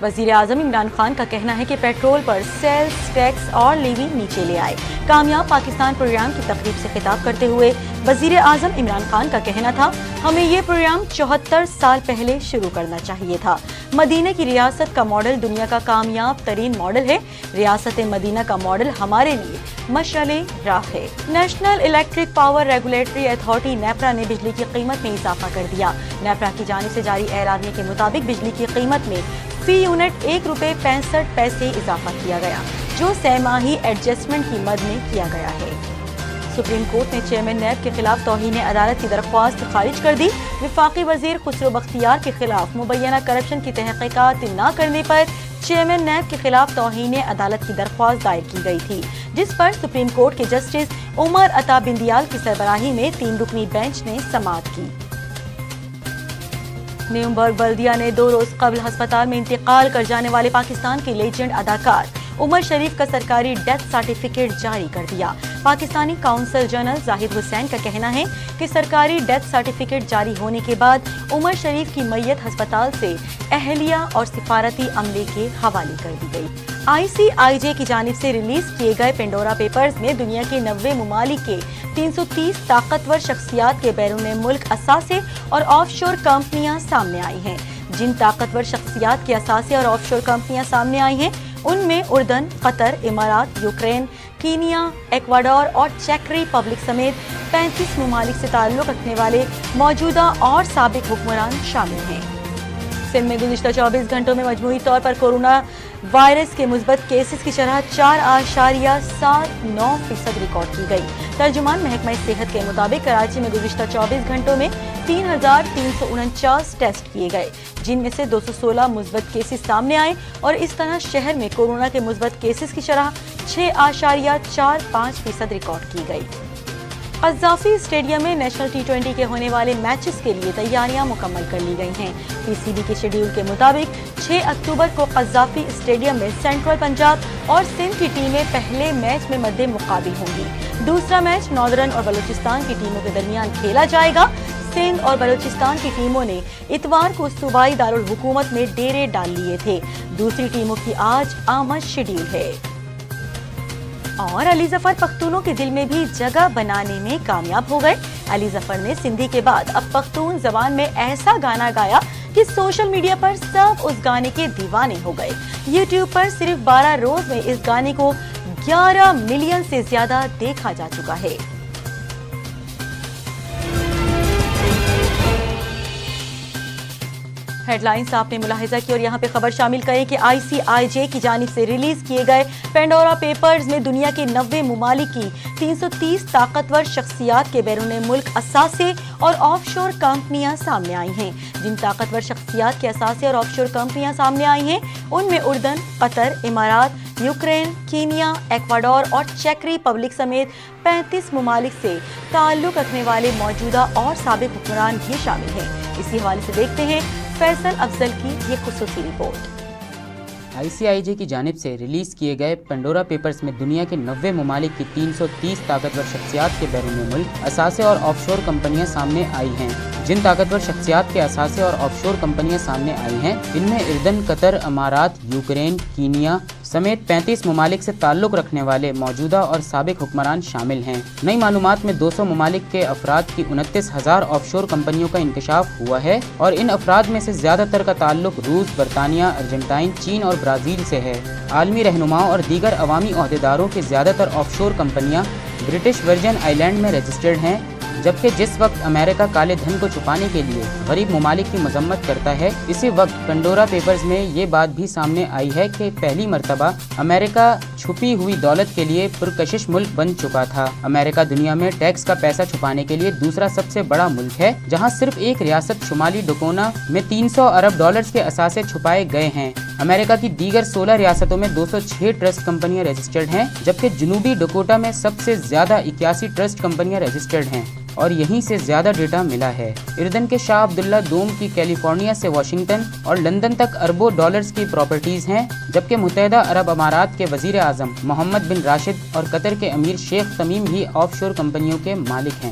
وزیر اعظم عمران خان کا کہنا ہے کہ پیٹرول پر سیلز ٹیکس اور لیوی نیچے لے آئے۔ کامیاب پاکستان پروگرام کی تقریب سے خطاب کرتے ہوئے وزیر اعظم عمران خان کا کہنا تھا، ہمیں یہ پروگرام 74 سال پہلے شروع کرنا چاہیے تھا۔ مدینہ کی ریاست کا ماڈل دنیا کا کامیاب ترین ماڈل ہے۔ ریاست مدینہ کا ماڈل ہمارے لیے مشعل راہ ہے۔ National electric power regulatory authority NEPRA نے بجلی کی قیمت میں اضافہ کر دیا۔ نیپرا کی جانب سے جاری اعلامیے کے مطابق بجلی کی قیمت میں فی یونٹ 1 روپے 65 پیسے اضافہ کیا گیا، جو سہ ماہی ایڈجسٹمنٹ کی مد میں کیا گیا ہے۔ سپریم کورٹ نے چیئرمین نیب کے خلاف توہین عدالت کی درخواست خارج کر دی۔ وفاقی وزیر خسرو بختیار کے خلاف مبینہ کرپشن کی تحقیقات نہ کرنے پر چیئرمین نیب کے خلاف توہین عدالت کی درخواست دائر کی گئی تھی، جس پر سپریم کورٹ کے جسٹس عمر عطا بندیال کی سربراہی میں 3 رکنی بینچ نے سماعت کی۔ نیومبرگ بلدیہ نے 2 روز قبل ہسپتال میں انتقال کر جانے والے پاکستان کے لیجنڈ اداکار عمر شریف کا سرکاری ڈیتھ سرٹیفکیٹ جاری کر دیا۔ پاکستانی کونسل جنرل زاہد حسین کا کہنا ہے کہ سرکاری ڈیتھ سرٹیفکیٹ جاری ہونے کے بعد عمر شریف کی میت ہسپتال سے اہلیہ اور سفارتی عملے کے حوالے کر دی گئی۔ ICIJ کی جانب سے ریلیز کیے گئے پینڈورا پیپرز میں دنیا کے 90 ممالک کے 330 طاقتور شخصیات کے بیرون ملک اثاثے اور آف شور کمپنیاں سامنے آئی ہیں۔ جن طاقتور شخصیات کے اثاثے اور آف شور کمپنیاں سامنے آئی ہیں ان میں اردن، قطر، امارات، یوکرین، کینیا، ایکواڈور اور چیک ریپبلک سمیت 35 ممالک سے تعلق رکھنے والے موجودہ اور سابق حکمران شامل ہیں۔ سندھ میں گزشتہ 24 گھنٹوں میں مجموعی طور پر کورونا وائرس کے مثبت کیسز کی شرح 4.79% ریکارڈ کی گئی۔ ترجمان محکمہ صحت کے مطابق کراچی میں گزشتہ 24 گھنٹوں میں 3,349 ٹیسٹ کیے گئے، جن میں سے 216 مثبت کیسز سامنے آئے اور اس طرح شہر میں کورونا کے مثبت کیسز کی شرح 6.45% ریکارڈ کی گئی۔ قذافی اسٹیڈیم میں نیشنل T20 کے ہونے والے میچز کے لیے تیاریاں مکمل کر لی گئی ہیں۔ PCB کے شیڈیول کے مطابق 6 اکتوبر کو قذافی اسٹیڈیم میں سینٹرل پنجاب اور سندھ کی ٹیمیں پہلے میچ میں مد مقابل ہوں گی۔ دوسرا میچ ناردرن اور بلوچستان کی ٹیموں کے درمیان کھیلا جائے گا۔ سندھ اور بلوچستان کی ٹیموں نے اتوار کو صوبائی دارالحکومت میں ڈیرے ڈال لیے تھے۔ دوسری ٹیموں کی آج آمد شیڈیول ہے۔ اور علی ظفر پختونوں کے دل میں بھی جگہ بنانے میں کامیاب ہو گئے۔ علی ظفر نے سندھی کے بعد اب پختون زبان میں ایسا گانا گایا کہ سوشل میڈیا پر سب اس گانے کے دیوانے ہو گئے۔ یوٹیوب پر صرف 12 روز میں اس گانے کو 11 ملین سے زیادہ دیکھا جا چکا ہے۔ ہیڈ لائنز آپ نے ملاحظہ کی اور یہاں پہ خبر شامل کریں کہ ICIJ کی جانب سے ریلیز کیے گئے پینڈورا پیپرز میں دنیا کے 90 ممالک کی 330 طاقتور شخصیات کے بیرون ملک اثاثے اور آف شور کمپنیاں سامنے آئی ہیں۔ جن طاقتور شخصیات کے اثاثے اور آف شور کمپنیاں سامنے آئی ہیں ان میں اردن، قطر، امارات، یوکرین، کینیا، ایکواڈور اور چیک ریپبلک سمیت 35 ممالک سے تعلق رکھنے والے موجودہ اور سابق حکمران بھی شامل ہیں۔ اسی حوالے سے دیکھتے ہیں فیصل افضل کی یہ خصوصی رپورٹ۔ ICIJ کی جانب سے ریلیز کیے گئے پینڈورا پیپرز میں دنیا کے 90 ممالک کی 330 طاقتور شخصیات کے بیرون ملک اثاثے اور آف شور کمپنیاں سامنے آئی ہیں۔ جن طاقتور شخصیات کے اثاثے اور آف شور کمپنیاں سامنے آئی ہیں ان میں اردن، قطر، امارات، یوکرین، کینیا سمیت 35 ممالک سے تعلق رکھنے والے موجودہ اور سابق حکمران شامل ہیں۔ نئی معلومات میں 200 ممالک کے افراد کی 29,000 آف شور کمپنیوں کا انکشاف ہوا ہے اور ان افراد میں سے زیادہ تر کا تعلق روس، برطانیہ، ارجنٹائن، چین اور برازیل سے ہے۔ عالمی رہنماؤں اور دیگر عوامی عہدیداروں کی زیادہ تر آف شور کمپنیاں برٹش ورجن آئی لینڈ میں رجسٹرڈ ہیں، جبکہ جس وقت امریکہ کالے دھن کو چھپانے کے لیے غریب ممالک کی مذمت کرتا ہے، اسی وقت پینڈورا پیپرز میں یہ بات بھی سامنے آئی ہے کہ پہلی مرتبہ امریکہ چھپی ہوئی دولت کے لیے پرکشش ملک بن چکا تھا۔ امریکہ دنیا میں ٹیکس کا پیسہ چھپانے کے لیے دوسرا سب سے بڑا ملک ہے، جہاں صرف ایک ریاست شمالی ڈکونا میں 300 ارب ڈالرز کے اثاثے چھپائے گئے ہیں۔ امریکہ کی دیگر 16 ریاستوں میں 206 ٹرسٹ کمپنیاں رجسٹرڈ ہیں، جبکہ جنوبی ڈکوٹا میں سب سے زیادہ 81 ٹرسٹ کمپنیاں رجسٹرڈ ہیں اور یہیں سے زیادہ ڈیٹا ملا ہے۔ اردن کے شاہ عبداللہ دوم کی کیلیفورنیا سے واشنگٹن اور لندن تک اربوں ڈالرز کی پراپرٹیز ہیں، جبکہ متحدہ عرب امارات کے وزیر اعظم محمد بن راشد اور قطر کے امیر شیخ تمیم ہی آف شور کمپنیوں کے مالک ہیں۔